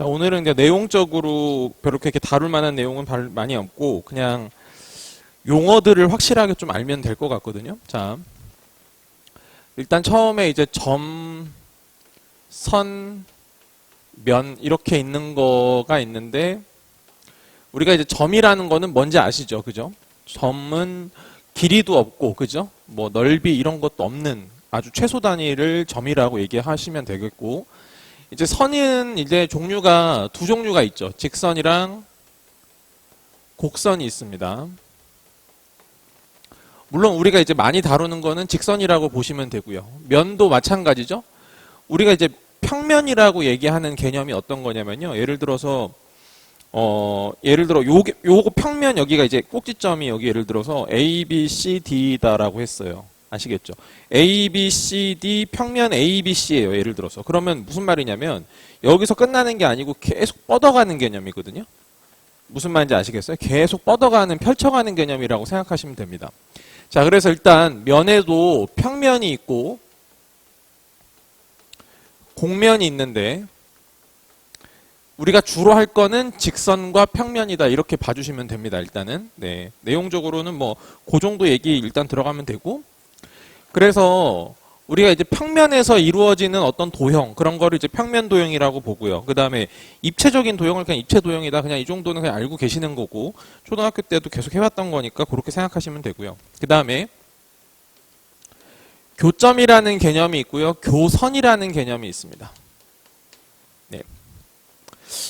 자, 오늘은 그냥 내용적으로 별로 그렇게 다룰 만한 내용은 많이 없고 그냥 용어들을 확실하게 좀 알면 될 것 같거든요. 자, 일단 처음에 이제 점, 선, 면 이렇게 있는 거가 있는데 우리가 이제 점이라는 거는 뭔지 아시죠? 그죠? 점은 길이도 없고 그죠? 뭐 넓이 이런 것도 없는 아주 최소 단위를 점이라고 얘기하시면 되겠고, 이제 선은 이제 종류가 두 종류가 있죠. 직선이랑 곡선이 있습니다. 물론 우리가 이제 많이 다루는 거는 직선이라고 보시면 되고요. 면도 마찬가지죠. 우리가 이제 평면이라고 얘기하는 개념이 어떤 거냐면요. 예를 들어서 예를 들어 요거 평면 여기가 이제 꼭지점이 여기 예를 들어서 A, B, C, D다라고 했어요. 아시겠죠? A, B, C, D 평면 A, B, C예요. 예를 들어서. 그러면 무슨 말이냐면 여기서 끝나는 게 아니고 계속 뻗어가는 개념이거든요. 무슨 말인지 아시겠어요? 계속 뻗어가는, 펼쳐가는 개념이라고 생각하시면 됩니다. 자, 그래서 일단 면에도 평면이 있고 곡면이 있는데 우리가 주로 할 거는 직선과 평면이다 이렇게 봐주시면 됩니다. 일단은 네, 내용적으로는 뭐 그 정도 얘기 일단 들어가면 되고, 그래서 우리가 이제 평면에서 이루어지는 어떤 도형 그런 거를 이제 평면 도형이라고 보고요. 그 다음에 입체적인 도형을 그냥 입체 도형이다 그냥 이 정도는 그냥 알고 계시는 거고 초등학교 때도 계속 해왔던 거니까 그렇게 생각하시면 되고요. 그 다음에 교점이라는 개념이 있고요. 교선이라는 개념이 있습니다. 네.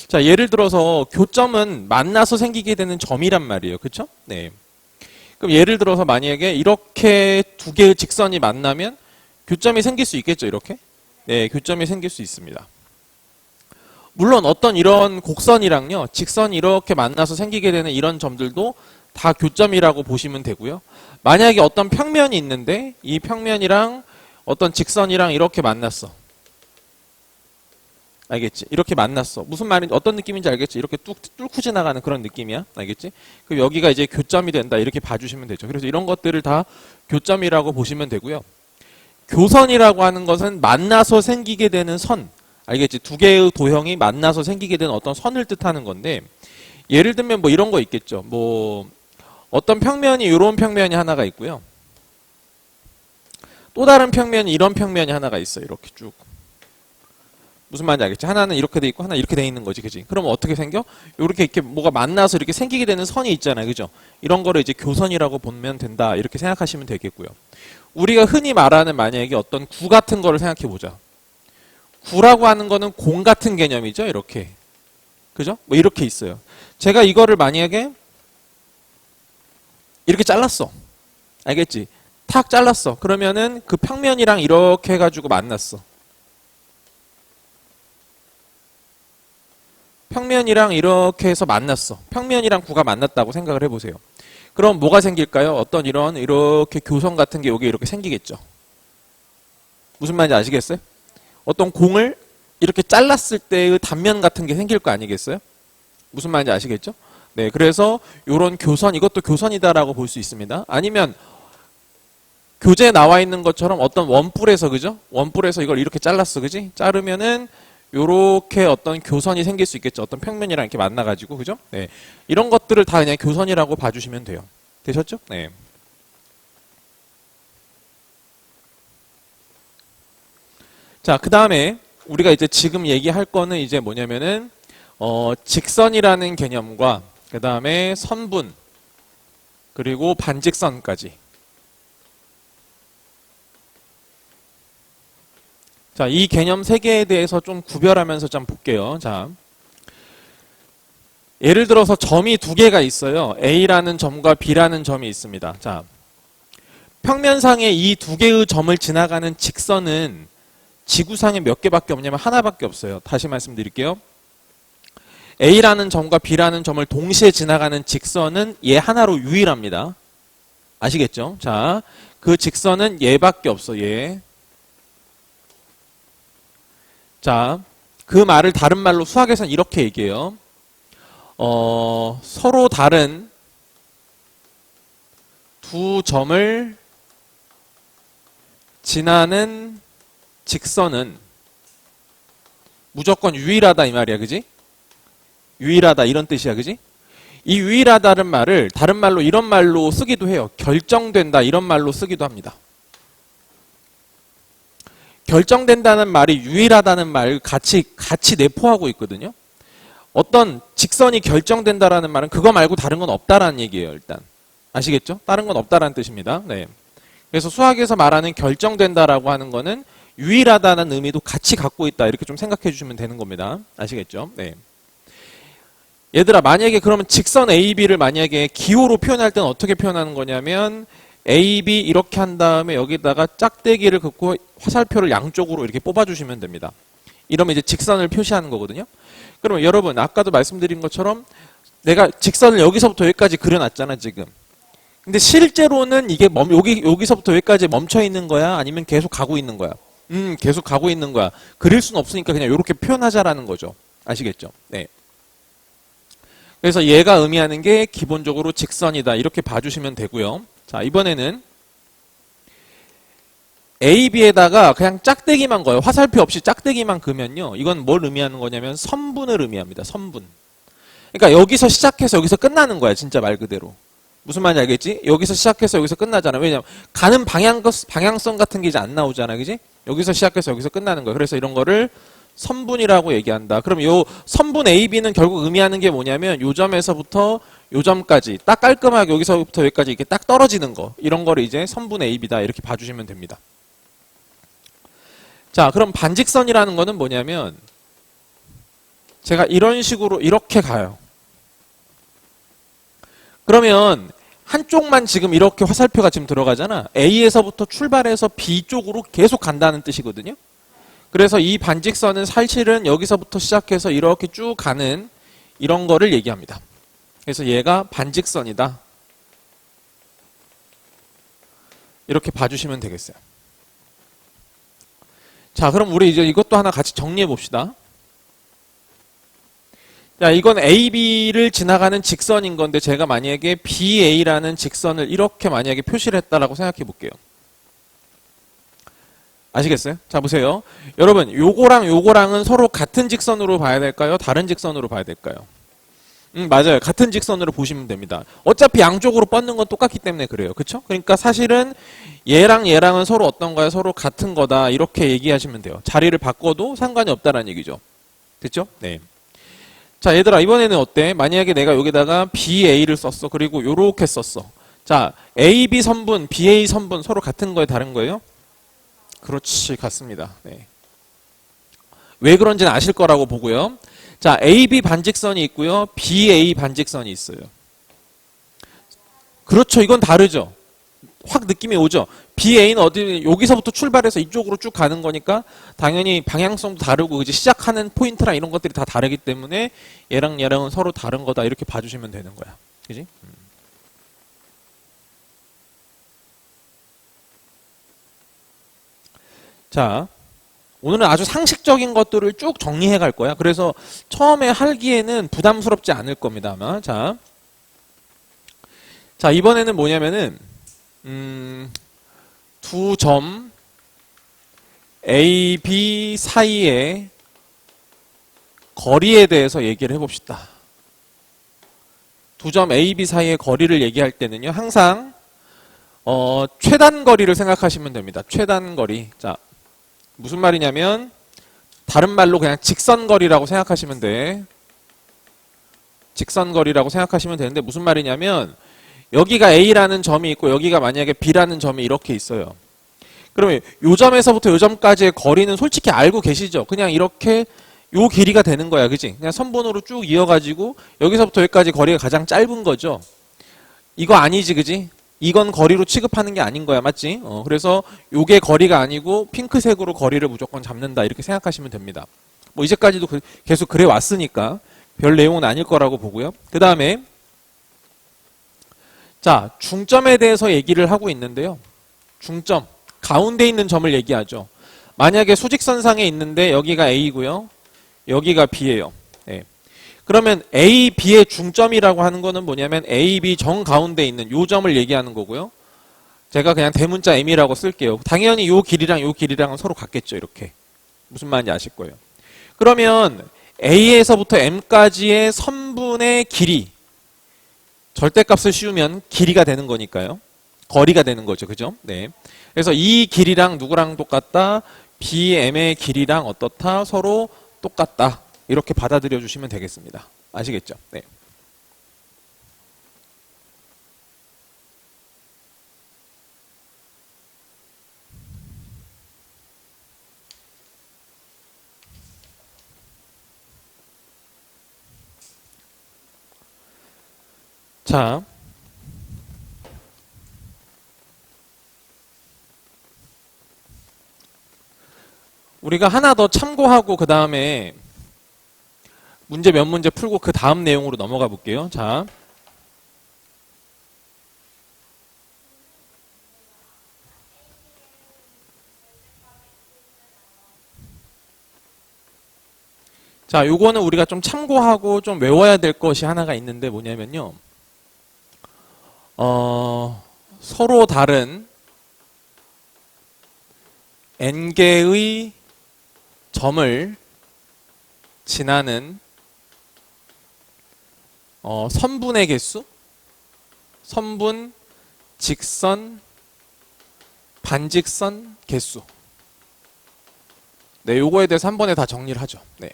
자, 예를 들어서 교점은 만나서 생기게 되는 점이란 말이에요. 그렇죠? 네. 그럼 예를 들어서 만약에 이렇게 두 개의 직선이 만나면 교점이 생길 수 있겠죠, 이렇게? 네, 교점이 생길 수 있습니다. 물론 어떤 이런 곡선이랑요, 직선이 이렇게 만나서 생기게 되는 이런 점들도 다 교점이라고 보시면 되고요. 만약에 어떤 평면이 있는데 이 평면이랑 어떤 직선이랑 이렇게 만났어. 알겠지? 이렇게 만났어. 무슨 말인지 어떤 느낌인지 알겠지? 이렇게 뚫고 지나가는 그런 느낌이야. 알겠지? 그럼 여기가 이제 교점이 된다. 이렇게 봐주시면 되죠. 그래서 이런 것들을 다 교점이라고 보시면 되고요. 교선이라고 하는 것은 만나서 생기게 되는 선. 알겠지? 두 개의 도형이 만나서 생기게 되는 어떤 선을 뜻하는 건데, 예를 들면 뭐 이런 거 있겠죠. 뭐 어떤 평면이 이런 평면이 하나가 있고요. 또 다른 평면이 이런 평면이 하나가 있어요. 이렇게 쭉. 무슨 말인지 알겠지? 하나는 이렇게 돼 있고 하나 이렇게 돼 있는 거지, 그지? 그럼 어떻게 생겨? 이렇게 뭐가 만나서 이렇게 생기게 되는 선이 있잖아요, 그죠? 이런 거를 이제 교선이라고 보면 된다 이렇게 생각하시면 되겠고요. 우리가 흔히 말하는 만약에 어떤 구 같은 거를 생각해 보자. 구라고 하는 거는 공 같은 개념이죠, 이렇게, 그죠? 뭐 이렇게 있어요. 제가 이거를 만약에 이렇게 잘랐어, 알겠지? 탁 잘랐어. 그러면은 그 평면이랑 이렇게 해가지고 만났어. 평면이랑 이렇게 해서 만났어. 평면이랑 구가 만났다고 생각을 해보세요. 그럼 뭐가 생길까요? 어떤 이렇게 교선 같은 게 여기 이렇게 생기겠죠. 무슨 말인지 아시겠어요? 어떤 공을 이렇게 잘랐을 때의 단면 같은 게 생길 거 아니겠어요? 무슨 말인지 아시겠죠? 네, 그래서 이런 교선, 이것도 교선이다라고 볼 수 있습니다. 아니면 교재에 나와 있는 것처럼 어떤 원뿔에서, 그죠? 원뿔에서 이걸 이렇게 잘랐어, 그지? 자르면은 요렇게 어떤 교선이 생길 수 있겠죠. 어떤 평면이랑 이렇게 만나가지고, 그죠? 네. 이런 것들을 다 그냥 교선이라고 봐주시면 돼요. 되셨죠? 네. 자, 그 다음에 우리가 이제 지금 얘기할 거는 이제 뭐냐면은, 직선이라는 개념과 그 다음에 선분, 그리고 반직선까지. 자, 이 개념 세 개에 대해서 좀 구별하면서 좀 볼게요. 자, 예를 들어서 점이 두 개가 있어요. A라는 점과 B라는 점이 있습니다. 자, 평면상에 이 두 개의 점을 지나가는 직선은 지구상에 몇 개밖에 없냐면 하나밖에 없어요. 다시 말씀드릴게요. A라는 점과 B라는 점을 동시에 지나가는 직선은 얘 하나로 유일합니다. 아시겠죠? 자, 그 직선은 얘밖에 없어. 얘. 자, 그 말을 다른 말로 수학에서는 이렇게 얘기해요. 서로 다른 두 점을 지나는 직선은 무조건 유일하다 이 말이야, 그지? 유일하다 이런 뜻이야, 그지? 이 유일하다는 말을 다른 말로 이런 말로 쓰기도 해요. 결정된다 이런 말로 쓰기도 합니다. 결정된다는 말이 유일하다는 말 같이 내포하고 있거든요. 어떤 직선이 결정된다라는 말은 그거 말고 다른 건 없다라는 얘기예요, 일단. 아시겠죠? 다른 건 없다라는 뜻입니다. 네. 그래서 수학에서 말하는 결정된다라고 하는 거는 유일하다는 의미도 같이 갖고 있다. 이렇게 좀 생각해 주시면 되는 겁니다. 아시겠죠? 네. 얘들아, 만약에 그러면 직선 AB를 만약에 기호로 표현할 때는 어떻게 표현하는 거냐면 AB 이렇게 한 다음에 여기다가 짝대기를 긋고 화살표를 양쪽으로 이렇게 뽑아주시면 됩니다. 이러면 이제 직선을 표시하는 거거든요. 그러면 여러분, 아까도 말씀드린 것처럼 내가 직선을 여기서부터 여기까지 그려놨잖아, 지금. 근데 실제로는 이게 여기서부터 여기까지 멈춰 있는 거야? 아니면 계속 가고 있는 거야? 계속 가고 있는 거야. 그릴 수는 없으니까 그냥 이렇게 표현하자라는 거죠. 아시겠죠? 네. 그래서 얘가 의미하는 게 기본적으로 직선이다. 이렇게 봐주시면 되고요. 자, 이번에는 AB에다가 그냥 짝대기만 거예요. 화살표 없이 짝대기만 그면요. 이건 뭘 의미하는 거냐면 선분을 의미합니다. 선분. 그러니까 여기서 시작해서 여기서 끝나는 거야. 진짜 말 그대로. 무슨 말인지 알겠지? 여기서 시작해서 여기서 끝나잖아. 왜냐면 가는 방향성 같은 게 이제 안 나오잖아. 그지? 여기서 시작해서 여기서 끝나는 거야. 그래서 이런 거를 선분이라고 얘기한다. 그럼 요 선분 AB는 결국 의미하는 게 뭐냐면 요 점에서부터 요 점까지 딱 깔끔하게 여기서부터 여기까지 이렇게 딱 떨어지는 거. 이런 거를 이제 선분 AB다. 이렇게 봐주시면 됩니다. 자, 그럼 반직선이라는 거는 뭐냐면 제가 이런 식으로 이렇게 가요. 그러면 한쪽만 지금 이렇게 화살표가 지금 들어가잖아. A에서부터 출발해서 B 쪽으로 계속 간다는 뜻이거든요. 그래서 이 반직선은 사실은 여기서부터 시작해서 이렇게 쭉 가는 이런 거를 얘기합니다. 그래서 얘가 반직선이다. 이렇게 봐주시면 되겠어요. 자, 그럼 우리 이제 이것도 하나 같이 정리해 봅시다. 자, 이건 AB를 지나가는 직선인 건데 제가 만약에 BA라는 직선을 이렇게 만약에 표시를 했다라고 생각해 볼게요. 아시겠어요? 자, 보세요. 여러분, 요거랑 요거랑은 서로 같은 직선으로 봐야 될까요? 다른 직선으로 봐야 될까요? 맞아요. 같은 직선으로 보시면 됩니다. 어차피 양쪽으로 뻗는 건 똑같기 때문에 그래요. 그쵸? 그러니까 사실은 얘랑 얘랑은 서로 어떤 거야? 서로 같은 거다. 이렇게 얘기하시면 돼요. 자리를 바꿔도 상관이 없다라는 얘기죠. 됐죠? 네. 자, 얘들아, 이번에는 어때? 만약에 내가 여기다가 BA를 썼어. 그리고 요렇게 썼어. 자, AB 선분, BA 선분 서로 같은 거예요? 다른 거예요? 그렇지, 같습니다. 네. 왜 그런지는 아실 거라고 보고요. 자, AB 반직선이 있고요. BA 반직선이 있어요. 그렇죠. 이건 다르죠. 확 느낌이 오죠. BA는 어디 여기서부터 출발해서 이쪽으로 쭉 가는 거니까 당연히 방향성도 다르고 이제 시작하는 포인트랑 이런 것들이 다 다르기 때문에 얘랑 얘랑은 서로 다른 거다 이렇게 봐주시면 되는 거야. 그지? 자, 오늘은 아주 상식적인 것들을 쭉 정리해 갈 거야. 그래서 처음에 하기에는 부담스럽지 않을 겁니다, 아마. 자, 이번에는 뭐냐면은 두 점 A, B 사이의 거리에 대해서 얘기를 해봅시다. 두 점 A, B 사이의 거리를 얘기할 때는요, 항상 최단 거리를 생각하시면 됩니다. 최단 거리. 자, 무슨 말이냐면 다른 말로 그냥 직선거리라고 생각하시면 돼. 직선거리라고 생각하시면 되는데 무슨 말이냐면 여기가 A라는 점이 있고 여기가 만약에 B라는 점이 이렇게 있어요. 그러면 요 점에서부터 요 점까지의 거리는 솔직히 알고 계시죠? 그냥 이렇게 요 길이가 되는 거야. 그지? 그냥 선분으로 쭉 이어가지고 여기서부터 여기까지 거리가 가장 짧은 거죠. 이거 아니지, 그지? 이건 거리로 취급하는 게 아닌 거야. 맞지? 그래서 요게 거리가 아니고 핑크색으로 거리를 무조건 잡는다. 이렇게 생각하시면 됩니다. 뭐 이제까지도 계속 그래 왔으니까 별 내용은 아닐 거라고 보고요. 그 다음에 자, 중점에 대해서 얘기를 하고 있는데요. 중점, 가운데 있는 점을 얘기하죠. 만약에 수직선상에 있는데 여기가 A고요. 여기가 B예요. 네. 그러면 A, B의 중점이라고 하는 거는 뭐냐면 A, B 정 가운데 있는 요 점을 얘기하는 거고요. 제가 그냥 대문자 M이라고 쓸게요. 당연히 요 길이랑 요 길이랑은 서로 같겠죠. 이렇게. 무슨 말인지 아실 거예요. 그러면 A에서부터 M까지의 선분의 길이, 절대값을 씌우면 길이가 되는 거니까요. 거리가 되는 거죠. 그죠? 네. 그래서 이 길이랑 누구랑 똑같다? BM의 길이랑 어떻다? 서로 똑같다. 이렇게 받아들여 주시면 되겠습니다. 아시겠죠? 네. 자, 우리가 하나 더 참고하고 그 다음에 문제 몇 문제 풀고 그 다음 내용으로 넘어가 볼게요. 자, 요거는 우리가 좀 참고하고 좀 외워야 될 것이 하나가 있는데 뭐냐면요. 서로 다른 n개의 점을 지나는 선분의 개수, 선분, 직선, 반직선 개수. 네, 요거에 대해서 한 번에 다 정리를 하죠. 네.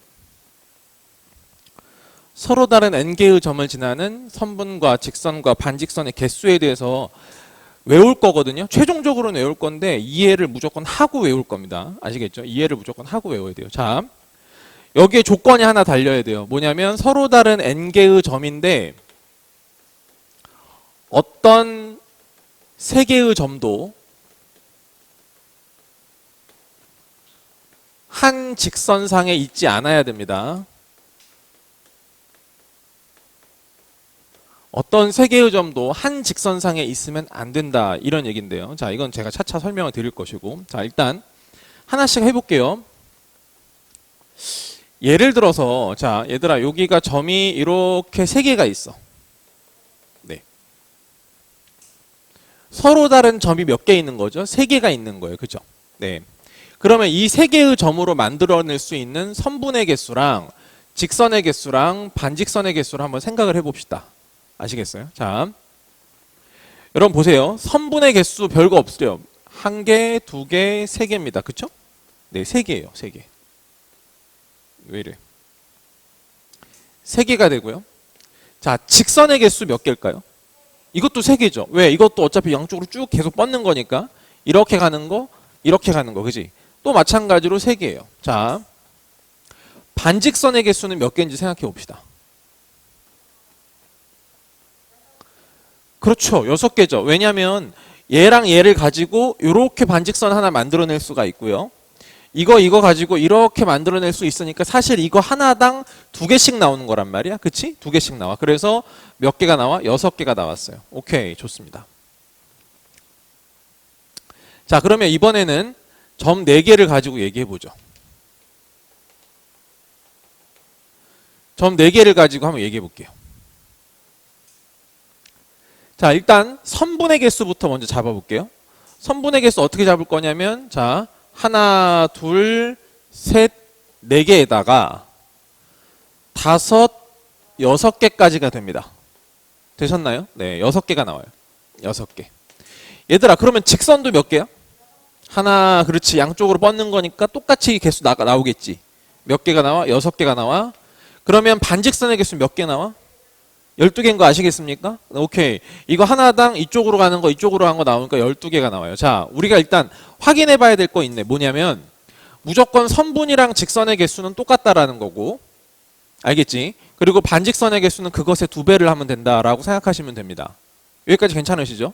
서로 다른 n개의 점을 지나는 선분과 직선과 반직선의 개수에 대해서 외울 거거든요. 최종적으로는 외울 건데 이해를 무조건 하고 외울 겁니다. 아시겠죠? 이해를 무조건 하고 외워야 돼요. 자, 여기에 조건이 하나 달려야 돼요. 뭐냐면 서로 다른 n개의 점인데 어떤 세 개의 점도 한 직선상에 있지 않아야 됩니다. 어떤 세 개의 점도 한 직선상에 있으면 안 된다. 이런 얘기인데요. 자, 이건 제가 차차 설명을 드릴 것이고. 자, 일단 하나씩 해볼게요. 예를 들어서, 자, 얘들아, 여기가 점이 이렇게 세 개가 있어. 네. 서로 다른 점이 몇 개 있는 거죠? 세 개가 있는 거예요. 그죠? 네. 그러면 이 세 개의 점으로 만들어낼 수 있는 선분의 개수랑 직선의 개수랑 반직선의 개수를 한번 생각을 해봅시다. 아시겠어요? 자, 여러분 보세요. 선분의 개수 별거 없어요. 한 개, 두 개, 세 개입니다. 그쵸? 네, 세 개예요. 세 개. 왜 이래? 세 개가 되고요. 자, 직선의 개수 몇 개일까요? 이것도 세 개죠. 왜? 이것도 어차피 양쪽으로 쭉 계속 뻗는 거니까 이렇게 가는 거, 이렇게 가는 거, 그지? 또 마찬가지로 세 개예요. 자, 반직선의 개수는 몇 개인지 생각해 봅시다. 그렇죠. 6개죠. 왜냐하면 얘랑 얘를 가지고 이렇게 반직선 하나 만들어낼 수가 있고요. 이거 가지고 이렇게 만들어낼 수 있으니까 사실 이거 하나당 2개씩 나오는 거란 말이야. 그치? 2개씩 나와. 그래서 몇 개가 나와? 6개가 나왔어요. 오케이. 좋습니다. 자, 그러면 이번에는 점 4개를 가지고 얘기해보죠. 점 4개를 가지고 한번 얘기해볼게요. 자, 일단 선분의 개수부터 먼저 잡아볼게요. 선분의 개수 어떻게 잡을 거냐면, 자, 하나, 둘, 셋, 4개에다가 5, 6개까지가 됩니다. 되셨나요? 네, 6개가 나와요. 6개. 얘들아, 그러면 직선도 몇 개야? 하나, 그렇지. 양쪽으로 뻗는 거니까 똑같이 개수 나오겠지. 몇 개가 나와? 6개가 나와. 그러면 반직선의 개수 몇 개 나와? 12개인 거 아시겠습니까? 오케이. 이거 하나당 이쪽으로 가는 거, 이쪽으로 가는 거 나오니까 12개가 나와요. 자, 우리가 일단 확인해 봐야 될 거 있네. 뭐냐면, 무조건 선분이랑 직선의 개수는 똑같다라는 거고, 알겠지? 그리고 반직선의 개수는 그것의 2배를 하면 된다라고 생각하시면 됩니다. 여기까지 괜찮으시죠?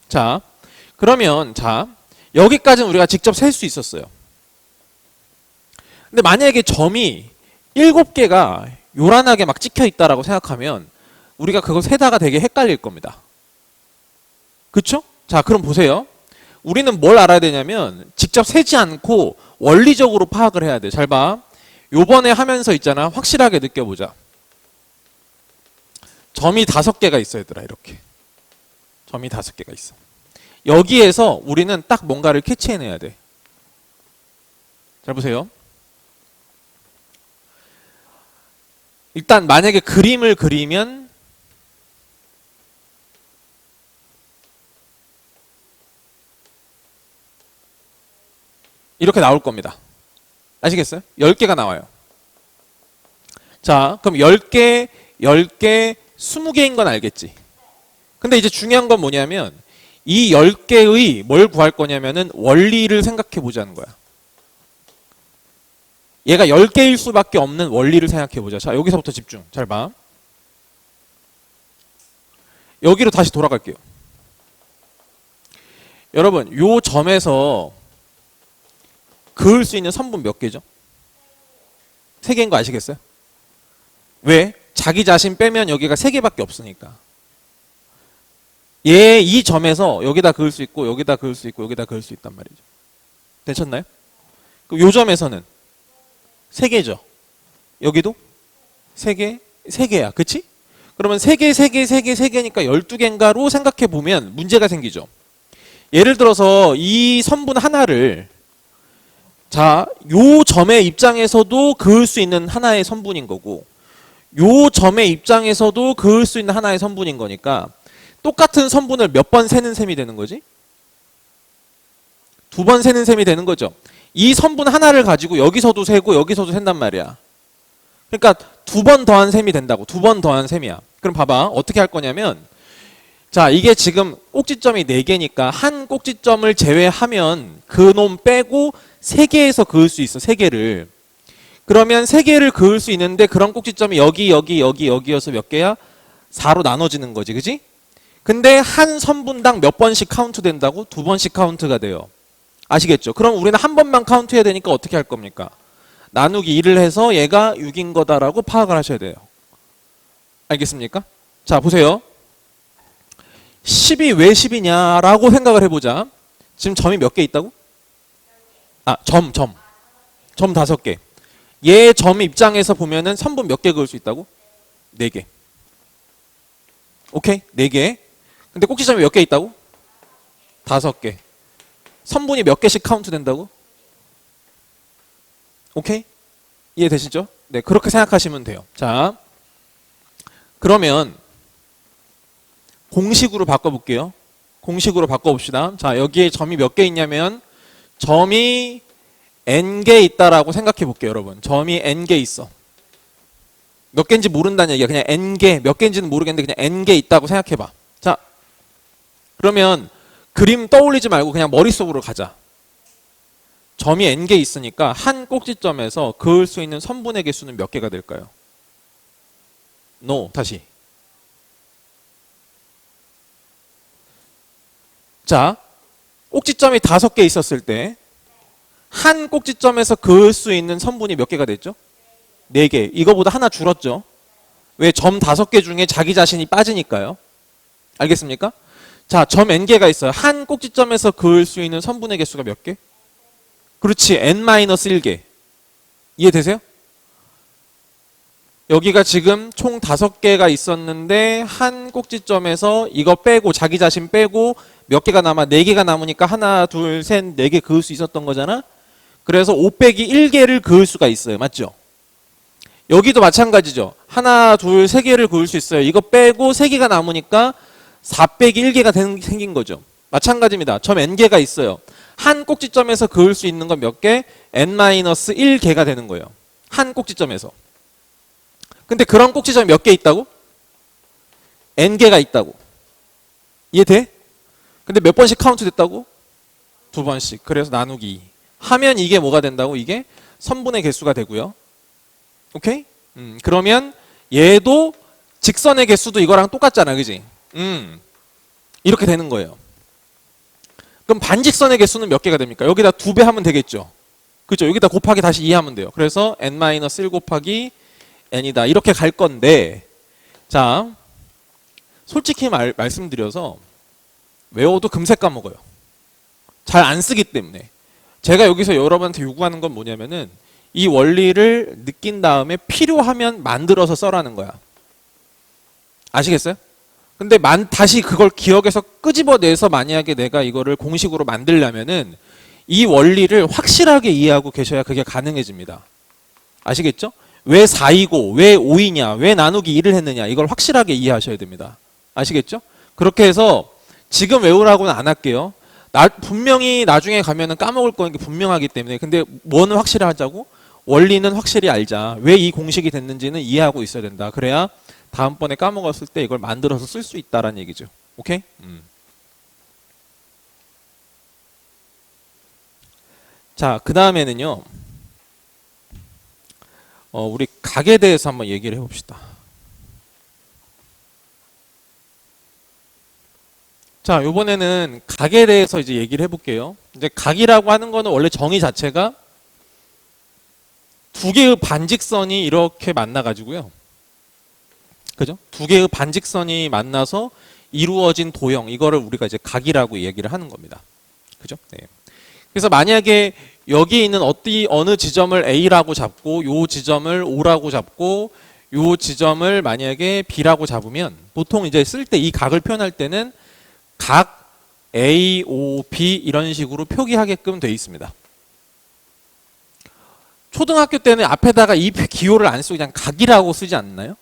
자, 그러면, 자, 여기까지는 우리가 직접 셀 수 있었어요. 근데 만약에 점이 7개가 요란하게 막 찍혀 있다라고 생각하면, 우리가 그거 세다가 되게 헷갈릴 겁니다. 그쵸? 자, 그럼 보세요. 우리는 뭘 알아야 되냐면 직접 세지 않고 원리적으로 파악을 해야 돼. 잘 봐. 요번에 하면서 있잖아. 확실하게 느껴보자. 점이 5개가 있어, 얘들아. 이렇게. 점이 5개가 있어. 여기에서 우리는 딱 뭔가를 캐치해내야 돼. 잘 보세요. 일단 만약에 그림을 그리면 이렇게 나올 겁니다. 아시겠어요? 10개가 나와요. 자, 그럼 10개, 10개, 20개인 건 알겠지? 근데 이제 중요한 건 뭐냐면 이 10개의 뭘 구할 거냐면은 원리를 생각해 보자는 거야. 얘가 10개일 수밖에 없는 원리를 생각해 보자. 자, 여기서부터 집중. 잘 봐. 여기로 다시 돌아갈게요. 여러분, 요 점에서 그을 수 있는 선분 몇 개죠? 3개인 거 아시겠어요? 왜? 자기 자신 빼면 여기가 3개밖에 없으니까. 얘 이 점에서 여기다 그을 수 있고 여기다 그을 수 있고 여기다 그을 수 있단 말이죠. 되셨나요? 그럼 요 점에서는 3개죠. 여기도 3개, 3개야. 그치? 그러면 3개, 3개, 3개, 3개니까 12개인가로 생각해 보면 문제가 생기죠. 예를 들어서 이 선분 하나를 자, 요 점의 입장에서도 그을 수 있는 하나의 선분인 거고 요 점의 입장에서도 그을 수 있는 하나의 선분인 거니까 똑같은 선분을 몇 번 세는 셈이 되는 거지? 2번 세는 셈이 되는 거죠. 이 선분 하나를 가지고 여기서도 세고 여기서도 센단 말이야. 그러니까 2번 더한 셈이 된다고. 2번 더한 셈이야. 그럼 봐봐. 어떻게 할 거냐면 자, 이게 지금 꼭지점이 4개니까 한 꼭지점을 제외하면 그 놈 빼고 3개에서 그을 수 있어. 3개를. 그러면 3개를 그을 수 있는데 그런 꼭지점이 여기여서 몇 개야? 4로 나눠지는 거지. 그지? 근데 한 선분당 몇 번씩 카운트 된다고? 2번씩 카운트가 돼요. 아시겠죠? 그럼 우리는 한 번만 카운트 해야 되니까 어떻게 할 겁니까? 나누기 1을 해서 얘가 6인 거다라고 파악을 하셔야 돼요. 알겠습니까? 자, 보세요. 10이 왜 10이냐라고 생각을 해보자. 지금 점이 몇 개 있다고? 아, 점 5개. 얘 점 입장에서 보면은 선분 몇 개 그을 수 있다고? 4개. 오케이? 4개. 근데 꼭지점이 몇 개 있다고? 5개. 선분이 몇 개씩 카운트 된다고? 오케이? 이해되시죠? 네, 그렇게 생각하시면 돼요. 자, 그러면 공식으로 바꿔볼게요. 공식으로 바꿔봅시다. 자, 여기에 점이 몇 개 있냐면 점이 n개 있다라고 생각해 볼게요, 여러분. 점이 n개 있어. 몇 개인지 모른다는 얘기야. 그냥 n개, 몇 개인지는 모르겠는데 그냥 n개 있다고 생각해 봐. 자, 그러면 그림 떠올리지 말고 그냥 머릿속으로 가자. 점이 n개 있으니까 한 꼭지점에서 그을 수 있는 선분의 개수는 몇 개가 될까요? 다시. 자, 꼭지점이 5개 있었을 때 한 꼭지점에서 그을 수 있는 선분이 몇 개가 됐죠? 4개. 이거보다 하나 줄었죠? 왜? 점 5개 중에 자기 자신이 빠지니까요. 알겠습니까? 자, 점 n개가 있어요. 한 꼭지점에서 그을 수 있는 선분의 개수가 몇 개? 그렇지. n-1개. 이해되세요? 여기가 지금 총 5개가 있었는데 한 꼭지점에서 이거 빼고 자기 자신 빼고 몇 개가 남아? 4개가 남으니까 하나, 둘, 셋, 4개 그을 수 있었던 거잖아? 그래서 5 빼기 1개를 그을 수가 있어요. 맞죠? 여기도 마찬가지죠. 하나, 둘, 3개를 그을 수 있어요. 이거 빼고 3개가 남으니까 4 빼기 1개가 생긴 거죠. 마찬가지입니다. 점 n개가 있어요. 한 꼭지점에서 그을 수 있는 건 몇 개? n-1개가 되는 거예요. 한 꼭지점에서. 근데 그런 꼭지점이 몇 개 있다고? n개가 있다고. 이해돼? 근데 몇 번씩 카운트 됐다고? 2번씩. 그래서 나누기 2. 하면 이게 뭐가 된다고? 이게 선분의 개수가 되고요. 오케이? 그러면 얘도 직선의 개수도 이거랑 똑같잖아. 그지? 이렇게 되는 거예요. 그럼 반직선의 개수는 몇 개가 됩니까? 여기다 2배 하면 되겠죠. 그죠? 여기다 곱하기 다시 2 하면 돼요. 그래서 n-1 곱하기 n이다. 이렇게 갈 건데 자, 솔직히 말씀드려서 외워도 금세 까먹어요. 잘 안 쓰기 때문에. 제가 여기서 여러분한테 요구하는 건 뭐냐면은 이 원리를 느낀 다음에 필요하면 만들어서 써라는 거야. 아시겠어요? 근데 다시 그걸 기억에서 끄집어내서 만약에 내가 이거를 공식으로 만들려면은 이 원리를 확실하게 이해하고 계셔야 그게 가능해집니다. 아시겠죠? 왜 4이고 왜 5이냐, 왜 나누기 2를 했느냐, 이걸 확실하게 이해하셔야 됩니다. 아시겠죠? 그렇게 해서 지금 외우라고는 안 할게요. 분명히 나중에 가면은 까먹을 거니까 분명하기 때문에. 근데 뭐는 확실히 하자고? 원리는 확실히 알자. 왜 이 공식이 됐는지는 이해하고 있어야 된다. 그래야 다음번에 까먹었을 때 이걸 만들어서 쓸 수 있다라는 얘기죠. 오케이? 자, 그 다음에는요. 우리 각에 대해서 한번 얘기를 해봅시다. 자, 이번에는 각에 대해서 이제 얘기를 해볼게요. 이제 각이라고 하는 거는 원래 정의 자체가 두 개의 반직선이 이렇게 만나가지고요. 그죠? 두 개의 반직선이 만나서 이루어진 도형, 이거를 우리가 이제 각이라고 얘기를 하는 겁니다. 그죠? 네. 그래서 만약에 여기 있는 어느 지점을 A라고 잡고 요 지점을 O라고 잡고 요 지점을 만약에 B라고 잡으면 보통 이제 쓸 때 이 각을 표현할 때는 각 A, O, B 이런 식으로 표기하게끔 되어 있습니다. 초등학교 때는 앞에다가 이 기호를 안 쓰고 그냥 각이라고 쓰지 않나요?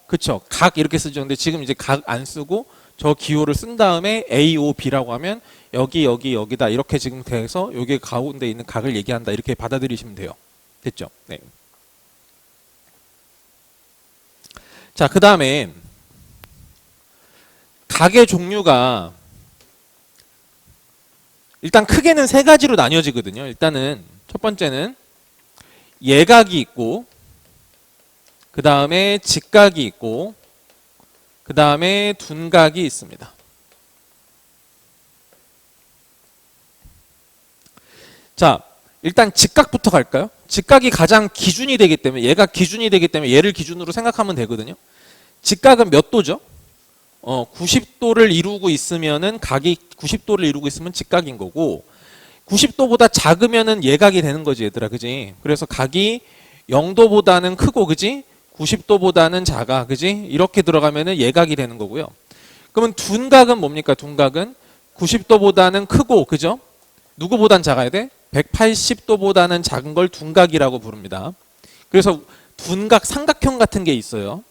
그쵸? 각 이렇게 쓰죠. 근데 지금 이제 각 안 쓰고 저 기호를 쓴 다음에 A, O, B라고 하면 여기다 이렇게 지금 돼서 여기 가운데 있는 각을 얘기한다, 이렇게 받아들이시면 돼요. 됐죠? 네. 자, 그 다음에 각의 종류가 일단 크게는 세 가지로 나뉘어지거든요. 일단은 첫 번째는 예각이 있고, 그 다음에 직각이 있고, 그 다음에 둔각이 있습니다. 자, 일단 직각부터 갈까요? 직각이 가장 기준이 되기 때문에, 얘가 기준이 되기 때문에 얘를 기준으로 생각하면 되거든요. 직각은 몇 도죠? 90도를 이루고 있으면은 각이 90도를 이루고 있으면 직각인 거고, 90도보다 작으면은 예각이 되는 거지, 얘들아. 그지? 그래서 각이 0도보다는 크고, 그지? 90도보다는 작아, 그지? 이렇게 들어가면은 예각이 되는 거고요. 그러면 둔각은 뭡니까? 둔각은 90도보다는 크고, 그죠? 누구보단 작아야 돼? 180도보다는 작은 걸 둔각이라고 부릅니다. 그래서 둔각 삼각형 같은 게 있어요.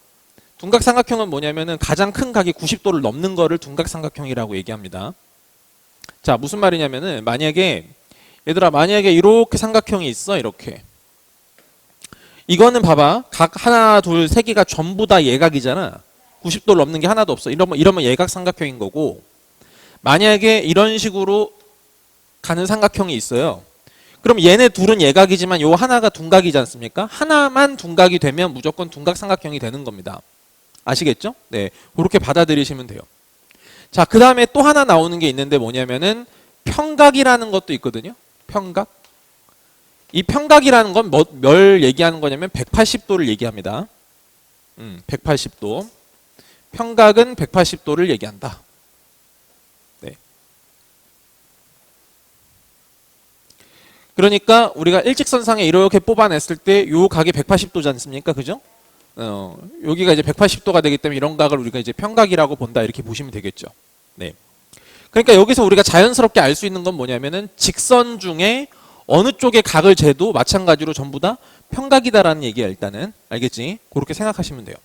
둔각 삼각형은 뭐냐면은 가장 큰 각이 90도를 넘는 거를 둔각 삼각형이라고 얘기합니다. 자, 무슨 말이냐면은 만약에 이렇게 삼각형이 있어, 이렇게. 이거는 봐봐. 각 하나, 둘, 세 개가 전부 다 예각이잖아. 90도를 넘는 게 하나도 없어. 이러면 예각 삼각형인 거고, 만약에 이런 식으로 가는 삼각형이 있어요. 그럼 얘네 둘은 예각이지만 요 하나가 둔각이지 않습니까? 하나만 둔각이 되면 무조건 둔각 삼각형이 되는 겁니다. 아시겠죠? 네, 그렇게 받아들이시면 돼요. 자, 그 다음에 또 하나 나오는 게 있는데 뭐냐면은 평각이라는 것도 있거든요. 평각. 이 평각이라는 건 뭘 얘기하는 거냐면 180도를 얘기합니다. 180도. 평각은 180도를 얘기한다. 네. 그러니까 우리가 일직선상에 이렇게 뽑아냈을 때 요 각이 180도지 않습니까? 그죠? 여기가 이제 180도가 되기 때문에 이런 각을 우리가 이제 평각이라고 본다, 이렇게 보시면 되겠죠. 네. 그러니까 여기서 우리가 자연스럽게 알 수 있는 건 뭐냐면은 직선 중에 어느 쪽의 각을 재도 마찬가지로 전부 다 평각이다라는 얘기야, 일단은. 알겠지? 그렇게 생각하시면 돼요.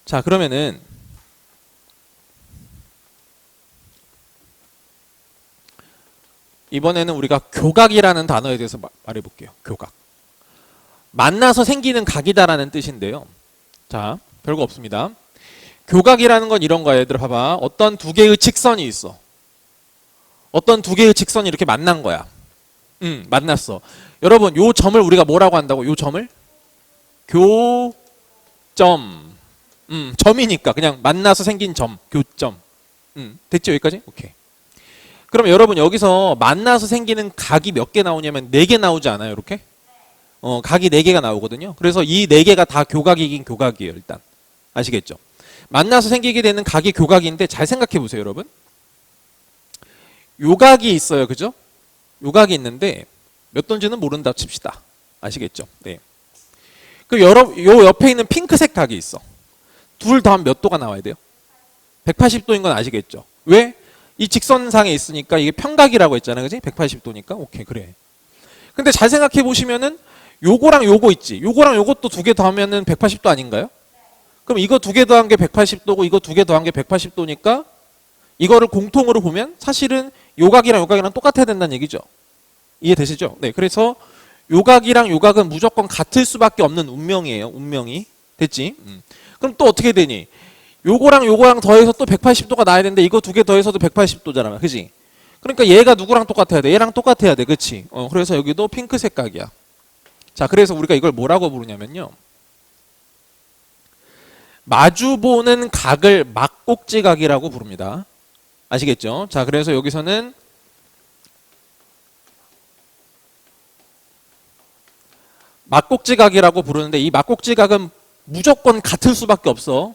자, 그러면은 이번에는 우리가 교각이라는 단어에 대해서 말해볼게요. 교각. 만나서 생기는 각이다라는 뜻인데요. 자, 별거 없습니다. 교각이라는 건 이런 거야. 얘들아, 봐봐. 어떤 두 개의 직선이 있어. 어떤 두 개의 직선이 이렇게 만난 거야. 만났어. 여러분, 요 점을 우리가 뭐라고 한다고? 요 점을? 교점. 점이니까 그냥 만나서 생긴 점, 교점. 됐죠, 여기까지? 오케이. 그럼 여러분, 여기서 만나서 생기는 각이 몇 개 나오냐면 4개 나오지 않아요, 이렇게? 각이 4개가 나오거든요. 그래서 이 4개가 다 교각이긴 교각이에요, 일단. 아시겠죠? 만나서 생기게 되는 각이 교각인데 잘 생각해 보세요, 여러분. 요각이 있어요, 그죠? 요각이 있는데 몇 도인지는 모른다 칩시다. 아시겠죠? 네. 그 요 옆에 있는 핑크색 각이 있어. 둘 더하면 몇 도가 나와야 돼요? 180도인 건 아시겠죠? 왜? 이 직선상에 있으니까 이게 평각이라고 했잖아요, 그지? 180도니까. 오케이, 그래. 근데 잘 생각해 보시면은 요거랑 요거 있지. 요거랑 요것도 두 개 더하면은 180도 아닌가요? 그럼 이거 두 개 더한 게 180도고 이거 두 개 더한 게 180도니까 이거를 공통으로 보면 사실은 요각이랑 요각이랑 똑같아야 된다는 얘기죠. 이해되시죠? 네. 그래서 요각이랑 요각은 무조건 같을 수밖에 없는 운명이에요. 운명이. 됐지? 그럼 또 어떻게 되니? 요거랑 요거랑 더해서 또 180도가 나야 되는데 이거 두 개 더해서도 180도잖아. 그지? 그러니까 얘가 누구랑 똑같아야 돼? 얘랑 똑같아야 돼. 그치? 그래서 여기도 핑크색 각이야. 자, 그래서 우리가 이걸 뭐라고 부르냐면요. 마주보는 각을 막꼭지각이라고 부릅니다. 아시겠죠? 자, 그래서 여기서는 막꼭지각이라고 부르는데 이 막꼭지각은 무조건 같을 수밖에 없어.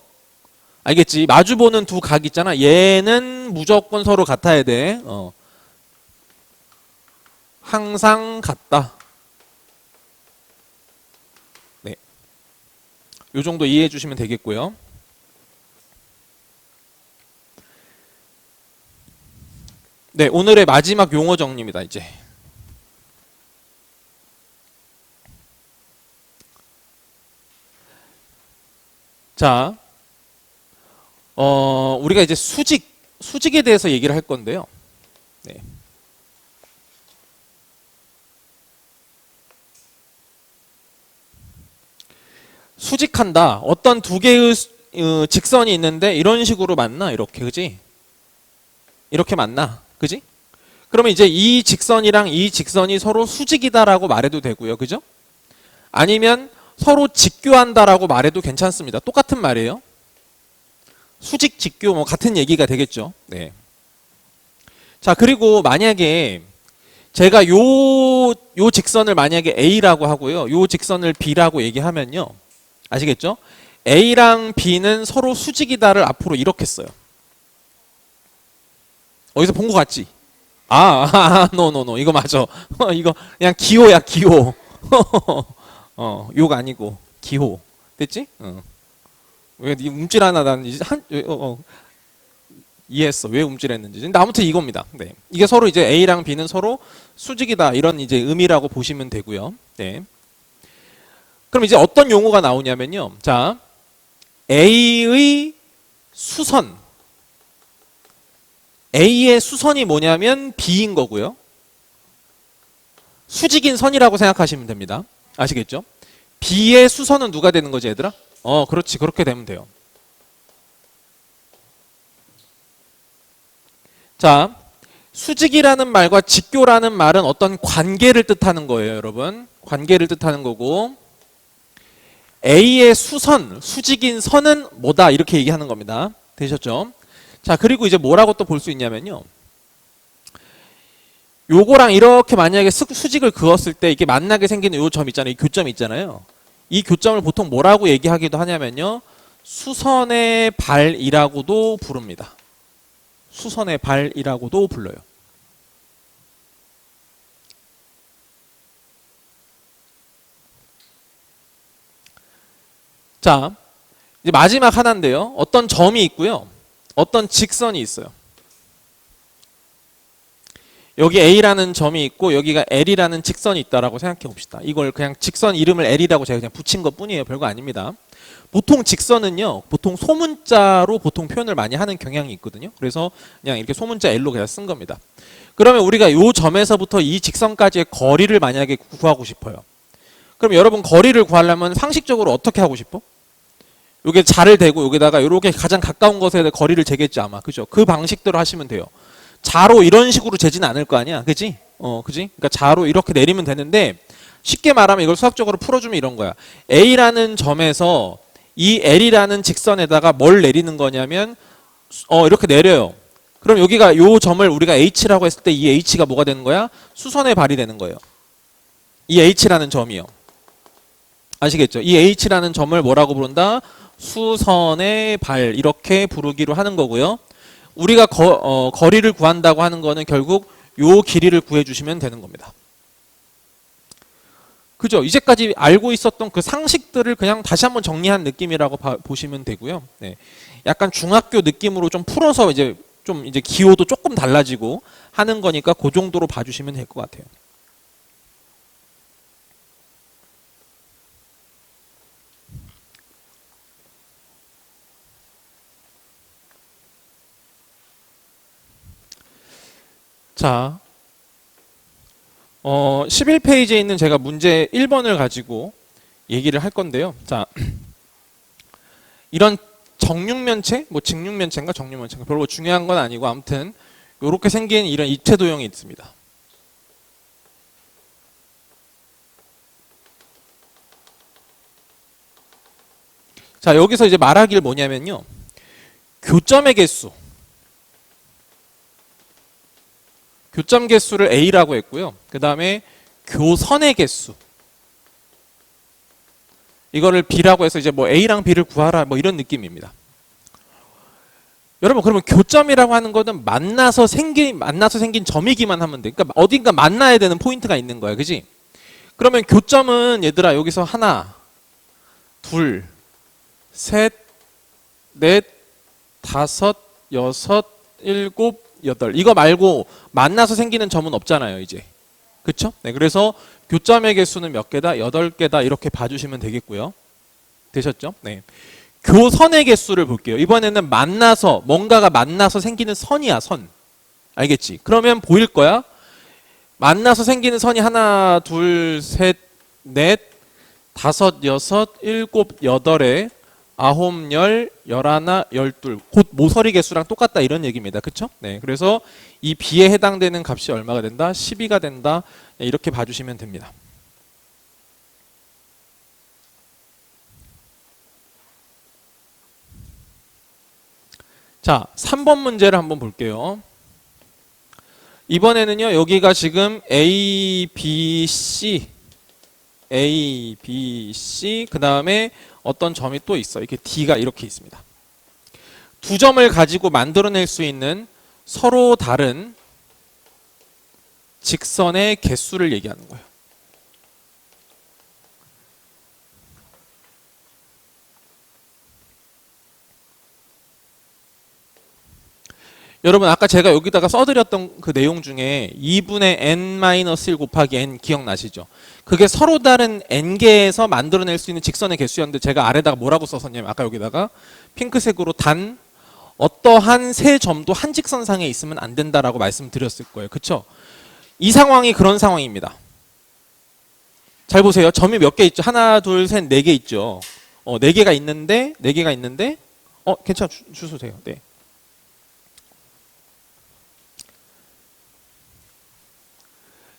알겠지? 마주보는 두 각 있잖아. 얘는 무조건 서로 같아야 돼. 항상 같다. 네. 요 정도 이해해 주시면 되겠고요. 네, 오늘의 마지막 용어 정리입니다, 이제. 자, 우리가 이제 수직에 대해서 얘기를 할 건데요. 네. 수직한다. 어떤 두 개의 직선이 있는데 이런 식으로 만나, 이렇게, 그지? 이렇게 만나, 그지? 그러면 이제 이 직선이랑 이 직선이 서로 수직이다라고 말해도 되고요, 그죠? 아니면 서로 직교한다라고 말해도 괜찮습니다. 똑같은 말이에요. 수직, 직교 뭐 같은 얘기가 되겠죠. 네. 자, 그리고 만약에 제가 요 직선을 만약에 A라고 하고요. 요 직선을 B라고 얘기하면요. 아시겠죠? A랑 B는 서로 수직이다를 앞으로 이렇게 써요. 어디서 본 것 같지? 노. 이거 맞아. 이거 그냥 기호야, 기호. 욕 아니고 기호. 됐지? 왜 네 움찔 하나 난 이제 이해했어. 왜 움찔했는지. 근데 아무튼 이겁니다. 네. 이게 서로 이제 A랑 B는 서로 수직이다. 이런 이제 의미라고 보시면 되고요. 네. 그럼 이제 어떤 용어가 나오냐면요. 자, A의 수선. A의 수선이 뭐냐면 B인 거고요. 수직인 선이라고 생각하시면 됩니다. 아시겠죠? B의 수선은 누가 되는 거지, 얘들아? 그렇지. 그렇게 되면 돼요. 자, 수직이라는 말과 직교라는 말은 어떤 관계를 뜻하는 거예요, 여러분. 관계를 뜻하는 거고, A의 수선, 수직인 선은 뭐다, 이렇게 얘기하는 겁니다. 되셨죠? 자, 그리고 이제 뭐라고 또 볼 수 있냐면요. 요거랑 이렇게 만약에 수직을 그었을 때 이게 만나게 생기는 요 점 있잖아요. 이 교점 있잖아요. 이 교점을 보통 뭐라고 얘기하기도 하냐면요. 수선의 발이라고도 부릅니다. 수선의 발이라고도 불러요. 자, 이제 마지막 하나인데요. 어떤 점이 있고요. 어떤 직선이 있어요. 여기 A라는 점이 있고 여기가 L이라는 직선이 있다라고 생각해 봅시다. 이걸 그냥 직선 이름을 L이라고 제가 그냥 붙인 것 뿐이에요. 별거 아닙니다. 보통 직선은요. 보통 소문자로 보통 표현을 많이 하는 경향이 있거든요. 그래서 그냥 이렇게 소문자 L로 그냥 쓴 겁니다. 그러면 우리가 이 점에서부터 이 직선까지의 거리를 만약에 구하고 싶어요. 그럼 여러분 거리를 구하려면 상식적으로 어떻게 하고 싶어? 요게 자를 대고 여기다가 이렇게 가장 가까운 것에 거리를 재겠지 아마. 그죠? 그 방식대로 하시면 돼요. 자로 이런 식으로 재지는 않을 거 아니야. 그지? 그지? 그러니까 자로 이렇게 내리면 되는데 쉽게 말하면 이걸 수학적으로 풀어주면 이런 거야. A라는 점에서 이 L이라는 직선에다가 뭘 내리는 거냐면 이렇게 내려요. 그럼 여기가 요 점을 우리가 H라고 했을 때 이 H가 뭐가 되는 거야? 수선의 발이 되는 거예요. 이 H라는 점이요. 아시겠죠? 이 H라는 점을 뭐라고 부른다? 수선의 발 이렇게 부르기로 하는 거고요. 우리가 거리를 구한다고 하는 거는 결국 요 길이를 구해주시면 되는 겁니다. 그죠? 이제까지 알고 있었던 그 상식들을 그냥 다시 한번 정리한 느낌이라고 보시면 되고요. 네. 약간 중학교 느낌으로 좀 풀어서 이제 기호도 조금 달라지고 하는 거니까 그 정도로 봐주시면 될 것 같아요. 자, 11페이지에 있는 제가 문제 1번을 가지고 얘기를 할 건데요. 자, 이런 정육면체, 뭐 직육면체인가 정육면체인가 별로 중요한 건 아니고 아무튼 이렇게 생긴 이런 입체 도형이 있습니다. 자, 여기서 이제 말하길 뭐냐면요. 교점의 개수. 교점 개수를 A라고 했고요. 그 다음에 교선의 개수. 이거를 B라고 해서 이제 뭐 A랑 B를 구하라 뭐 이런 느낌입니다. 여러분, 그러면 교점이라고 하는 거는 만나서 생긴 점이기만 하면 돼. 그러니까 어딘가 만나야 되는 포인트가 있는 거야. 그지? 그러면 교점은 얘들아 여기서 하나, 둘, 셋, 넷, 다섯, 여섯, 일곱, 여덟. 이거 말고 만나서 생기는 점은 없잖아요, 이제. 그쵸? 네, 그래서 교점의 개수는 몇 개다? 8개다. 이렇게 봐주시면 되겠고요. 되셨죠? 네. 교선의 개수를 볼게요. 이번에는 뭔가가 만나서 생기는 선이야, 선. 알겠지? 그러면 보일 거야. 만나서 생기는 선이 하나, 둘, 셋, 넷, 다섯, 여섯, 일곱, 여덟에 아홉, 열, 열하나, 열둘. 곧 모서리 개수랑 똑같다 이런 얘기입니다. 그쵸? 네. 그래서 이 B에 해당되는 값이 얼마가 된다? 12가 된다. 네, 이렇게 봐주시면 됩니다. 자, 3번 문제를 한번 볼게요. 이번에는요, 여기가 지금 A, B, C, 그 다음에 어떤 점이 또 있어. 이렇게 D가 이렇게 있습니다. 두 점을 가지고 만들어낼 수 있는 서로 다른 직선의 개수를 얘기하는 거예요. 여러분, 아까 제가 여기다가 써드렸던 그 내용 중에 2분의 n-1 곱하기 n 기억나시죠? 그게 서로 다른 n개에서 만들어낼 수 있는 직선의 개수였는데 제가 아래다가 뭐라고 썼었냐면 아까 여기다가 핑크색으로 단 어떠한 세 점도 한 직선상에 있으면 안 된다라고 말씀드렸을 거예요. 그쵸? 이 상황이 그런 상황입니다. 잘 보세요. 점이 몇 개 있죠? 하나, 둘, 셋, 네 개 있죠? 네 개가 있는데 괜찮아. 주셔도 돼요. 네.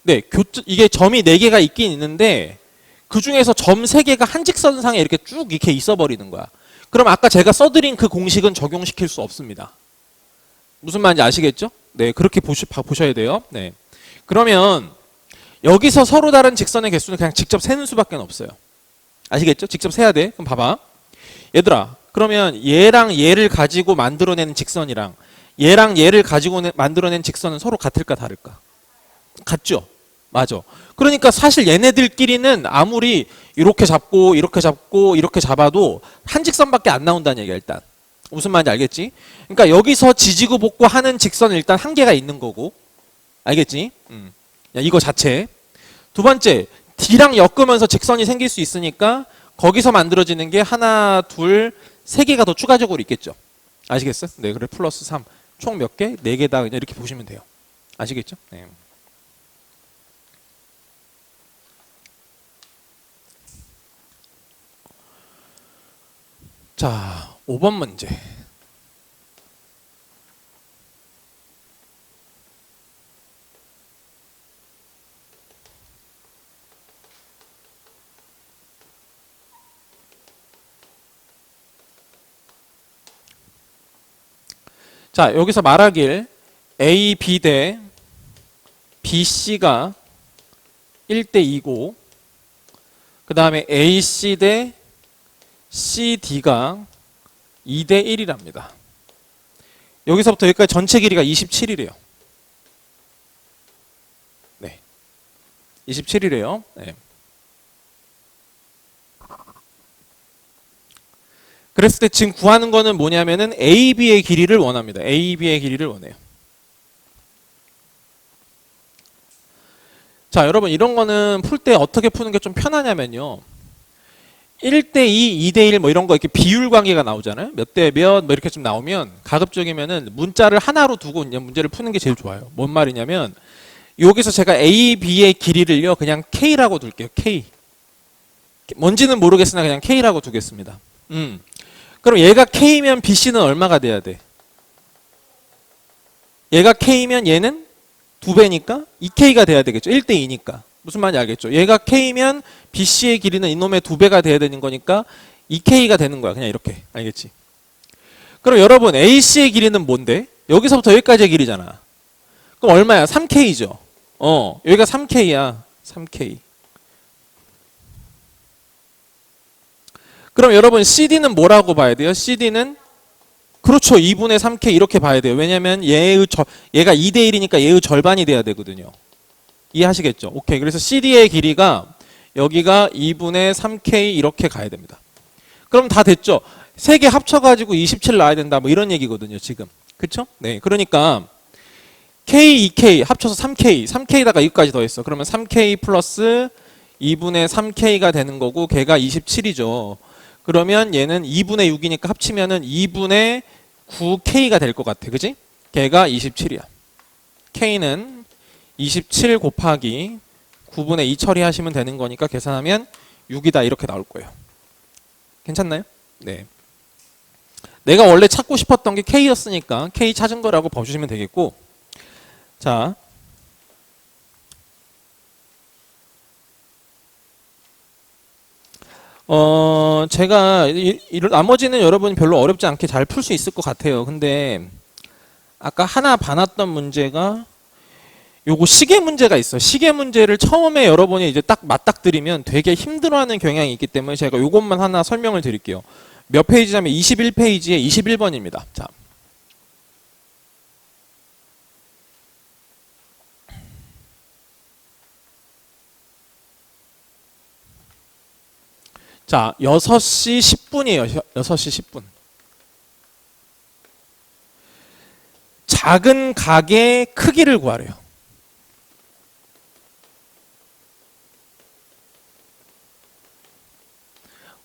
네, 이게 점이 4개가 있긴 있는데 그 중에서 점 3개가 한 직선상에 이렇게 쭉 이렇게 있어 버리는 거야. 그럼 아까 제가 써드린 그 공식은 적용시킬 수 없습니다. 무슨 말인지 아시겠죠? 네, 그렇게 보셔야 돼요. 네. 그러면 여기서 서로 다른 직선의 개수는 그냥 직접 세는 수밖에 없어요. 아시겠죠? 직접 세야 돼. 그럼 봐봐. 얘들아, 그러면 얘랑 얘를 가지고 만들어내는 직선이랑 얘랑 얘를 가지고 만들어낸 직선은 서로 같을까 다를까? 같죠? 맞아. 그러니까 사실 얘네들끼리는 아무리 이렇게 잡고 이렇게 잡고 이렇게 잡아도 한 직선밖에 안 나온다는 얘기야. 일단 무슨 말인지 알겠지? 그러니까 여기서 지지고 볶고 하는 직선은 일단 한계가 있는 거고, 알겠지? 이거 자체. 두 번째, D랑 엮으면서 직선이 생길 수 있으니까 거기서 만들어지는 게 하나, 둘, 세 개가 더 추가적으로 있겠죠. 아시겠어? 네, 그래 플러스 3. 총 몇 개? 4개다. 그냥 이렇게 보시면 돼요. 아시겠죠? 네. 자, 5번 문제. 자, 여기서 말하길 A, B 대 B, C가 1대 2고 그 다음에 A, C 대 C, D가 2대 1이랍니다. 여기서부터 여기까지 전체 길이가 27이래요. 네. 27이래요. 네. 그랬을 때 지금 구하는 거는 뭐냐면은 AB의 길이를 원합니다. AB의 길이를 원해요. 자, 여러분 이런 거는 풀 때 어떻게 푸는 게 좀 편하냐면요. 1대2, 2대1 뭐 이런 거 이렇게 비율 관계가 나오잖아요. 몇 대 몇 뭐 이렇게 좀 나오면 가급적이면은 문자를 하나로 두고 이제 문제를 푸는 게 제일 좋아요. 뭔 말이냐면 여기서 제가 A, B의 길이를요 그냥 K라고 둘게요. K. 뭔지는 모르겠으나 그냥 K라고 두겠습니다. 그럼 얘가 K면 BC는 얼마가 돼야 돼? 얘가 K면 얘는 2배니까 2K가 돼야 되겠죠. 1대2니까. 무슨 말인지 알겠죠? 얘가 K면 BC의 길이는 이놈의 2배가 돼야 되는 거니까 2K가 되는 거야. 그냥 이렇게. 알겠지? 그럼 여러분 AC의 길이는 뭔데? 여기서부터 여기까지의 길이잖아. 그럼 얼마야? 3K죠. 여기가 3K야. 3K. 그럼 여러분 CD는 뭐라고 봐야 돼요? CD는 그렇죠. 2분의 3K 이렇게 봐야 돼요. 왜냐면 얘가 2대1이니까 얘의 절반이 돼야 되거든요. 이해하시겠죠? 오케이. 그래서 CD의 길이가 여기가 2분의 3K 이렇게 가야 됩니다. 그럼 다 됐죠? 세 개 합쳐가지고 27 나와야 된다. 뭐 이런 얘기거든요. 지금. 그쵸? 네. 그러니까 K, 2K 합쳐서 3K. 3K다가 여기까지 더했어. 그러면 3K 플러스 2분의 3K가 되는 거고 걔가 27이죠. 그러면 얘는 2분의 6이니까 합치면은 2분의 9K가 될 것 같아. 그지? 걔가 27이야. K는 27 곱하기 9분의 2 처리하시면 되는 거니까 계산하면 6이다 이렇게 나올 거예요. 괜찮나요? 네. 내가 원래 찾고 싶었던 게 K였으니까 K 찾은 거라고 봐주시면 되겠고, 자, 제가 나머지는 여러분 별로 어렵지 않게 잘 풀 수 있을 것 같아요. 근데 아까 하나 봐놨던 문제가 요거 시계 문제가 있어요. 시계 문제를 처음에 여러분이 이제 딱 맞닥뜨리면 되게 힘들어하는 경향이 있기 때문에 제가 요것만 하나 설명을 드릴게요. 몇 페이지냐면 21페이지에 21번입니다. 자. 자, 6시 10분이에요. 6시 10분. 작은 가게 크기를 구하래요.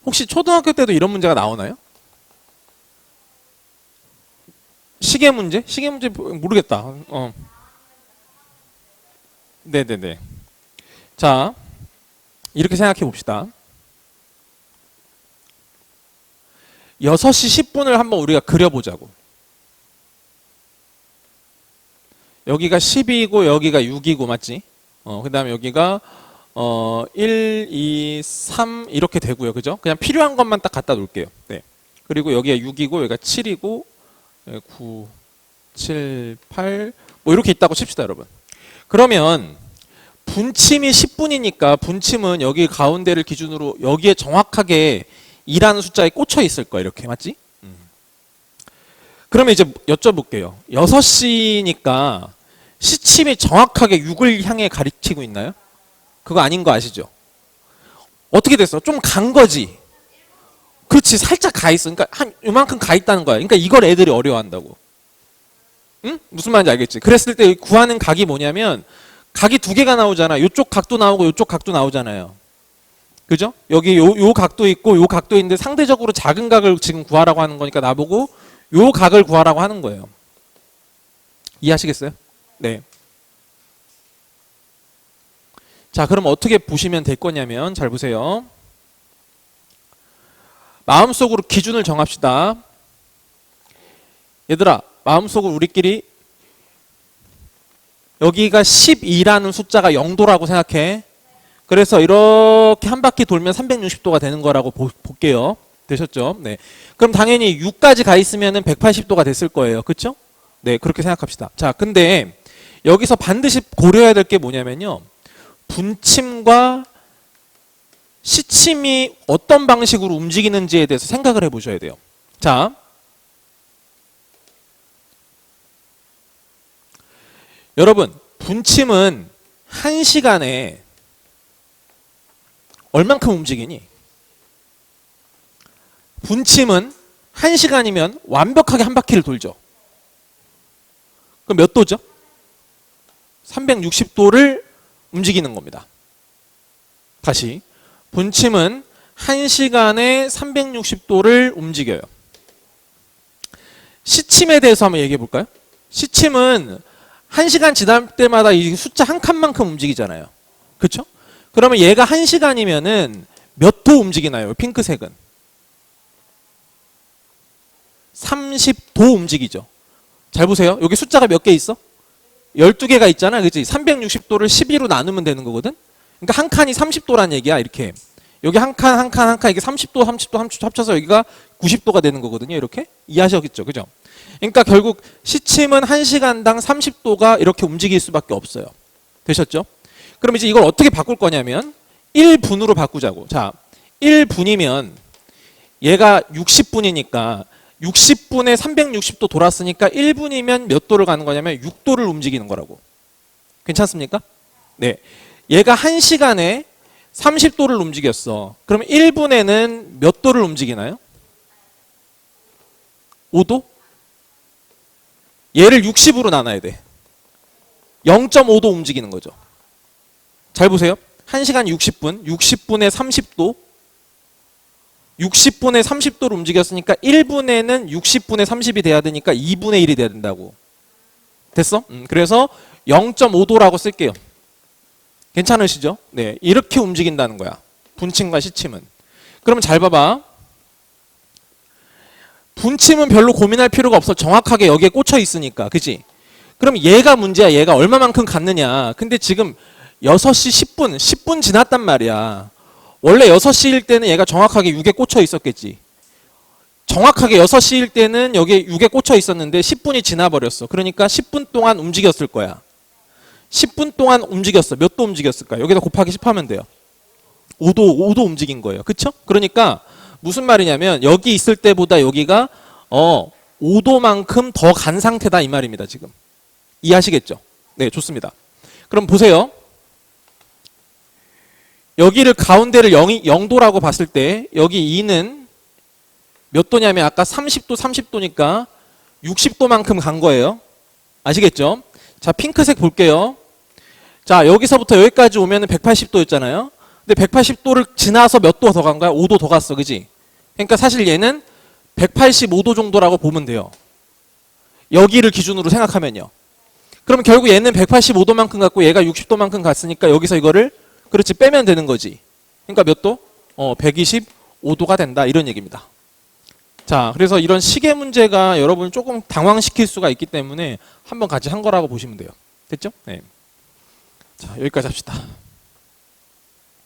혹시 초등학교 때도 이런 문제가 나오나요? 시계 문제? 시계 문제 모르겠다. 네네네. 자, 이렇게 생각해 봅시다. 6시 10분을 한번 우리가 그려보자고. 여기가 10이고 여기가 6이고 맞지? 그 다음에 여기가 1, 2, 3 이렇게 되고요. 그죠? 그냥 필요한 것만 딱 갖다 놓을게요. 네. 그리고 여기가 6이고 여기가 7이고 9, 7, 8 뭐 이렇게 있다고 칩시다, 여러분. 그러면 분침이 10분이니까 분침은 여기 가운데를 기준으로 여기에 정확하게 2라는 숫자에 꽂혀 있을 거야. 이렇게 맞지? 그러면 이제 여쭤볼게요. 6시니까 시침이 정확하게 6을 향해 가리키고 있나요? 그거 아닌 거 아시죠? 어떻게 됐어? 좀 간 거지. 그렇지. 살짝 가 있어. 그러니까 한 요만큼 가 있다는 거야. 그러니까 이걸 애들이 어려워한다고. 응? 무슨 말인지 알겠지? 그랬을 때 구하는 각이 뭐냐면 각이 두 개가 나오잖아. 이쪽 각도 나오고 이쪽 각도 나오잖아요. 그죠? 여기 요 각도 있고 요 각도 있는데 상대적으로 작은 각을 지금 구하라고 하는 거니까 나보고 요 각을 구하라고 하는 거예요. 이해하시겠어요? 네. 자, 그럼 어떻게 보시면 될 거냐면 잘 보세요. 마음속으로 기준을 정합시다. 얘들아, 마음속으로 우리끼리 여기가 12라는 숫자가 0도라고 생각해. 그래서 이렇게 한 바퀴 돌면 360도가 되는 거라고 볼게요. 되셨죠? 네. 그럼 당연히 6까지 가 있으면 180도가 됐을 거예요. 그렇죠? 네, 그렇게 생각합시다. 자, 근데 여기서 반드시 고려해야 될 게 뭐냐면요. 분침과 시침이 어떤 방식으로 움직이는지에 대해서 생각을 해보셔야 돼요. 자, 여러분, 분침은 1시간에 얼만큼 움직이니? 분침은 1시간이면 완벽하게 한 바퀴를 돌죠. 그럼 몇 도죠? 360도를 움직이는 겁니다. 다시, 분침은 1시간에 360도를 움직여요. 시침에 대해서 한번 얘기해 볼까요? 시침은 1시간 지날 때마다 이 숫자 한 칸만큼 움직이잖아요. 그렇죠? 그러면 얘가 1시간이면은 몇 도 움직이나요? 핑크색은 30도 움직이죠. 잘 보세요. 여기 숫자가 몇 개 있어? 12개가 있잖아. 그치? 360도를 12로 나누면 되는 거거든? 그러니까 한 칸이 30도란 얘기야. 이렇게. 여기 한 칸, 한 칸, 한 칸, 이게 30도, 30도, 30도 합쳐서 여기가 90도가 되는 거거든요. 이렇게. 이해하셨겠죠? 그죠? 그러니까 결국 시침은 1시간당 30도가 이렇게 움직일 수밖에 없어요. 되셨죠? 그럼 이제 이걸 어떻게 바꿀 거냐면 1분으로 바꾸자고. 자, 1분이면 얘가 60분이니까 60분에 360도 돌았으니까 1분이면 몇 도를 가는 거냐면 6도를 움직이는 거라고. 괜찮습니까? 네. 얘가 1시간에 30도를 움직였어. 그럼 1분에는 몇 도를 움직이나요? 5도? 얘를 60으로 나눠야 돼. 0.5도 움직이는 거죠. 잘 보세요. 1시간 60분, 60분에 30도, 60분에 30도를 움직였으니까 1분에는 60분에 30이 돼야 되니까 2분의 1이 돼야 된다고. 됐어? 그래서 0.5도라고 쓸게요. 괜찮으시죠? 네, 이렇게 움직인다는 거야. 분침과 시침은. 그러면 잘 봐봐. 분침은 별로 고민할 필요가 없어. 정확하게 여기에 꽂혀 있으니까. 그치? 그럼 얘가 문제야. 얘가 얼마만큼 갔느냐. 근데 지금 6시 10분, 10분 지났단 말이야. 원래 6시일 때는 얘가 정확하게 6에 꽂혀 있었겠지. 정확하게 6시일 때는 여기 6에 꽂혀 있었는데 10분이 지나버렸어. 그러니까 10분 동안 움직였을 거야. 10분 동안 움직였어. 몇 도 움직였을까? 여기다 곱하기 10 하면 돼요. 5도 움직인 거예요. 그쵸? 그러니까 무슨 말이냐면 여기 있을 때보다 여기가 5도만큼 더 간 상태다 이 말입니다. 지금. 이해하시겠죠? 네, 좋습니다. 그럼 보세요. 여기를 가운데를 0도라고 봤을 때 여기 2는 몇 도냐면 아까 30도, 30도니까 60도만큼 간 거예요. 아시겠죠? 자, 핑크색 볼게요. 자, 여기서부터 여기까지 오면 180도였잖아요. 근데 180도를 지나서 몇 도 더 간 거야? 5도 더 갔어. 그지? 그러니까 사실 얘는 185도 정도라고 보면 돼요. 여기를 기준으로 생각하면요. 그럼 결국 얘는 185도만큼 갔고 얘가 60도만큼 갔으니까 여기서 이거를 그렇지 빼면 되는 거지. 그러니까 몇 도? 125도가 된다. 이런 얘기입니다. 자, 그래서 이런 시계 문제가 여러분을 조금 당황시킬 수가 있기 때문에 한번 같이 한 거라고 보시면 돼요. 됐죠? 네. 자, 여기까지 합시다.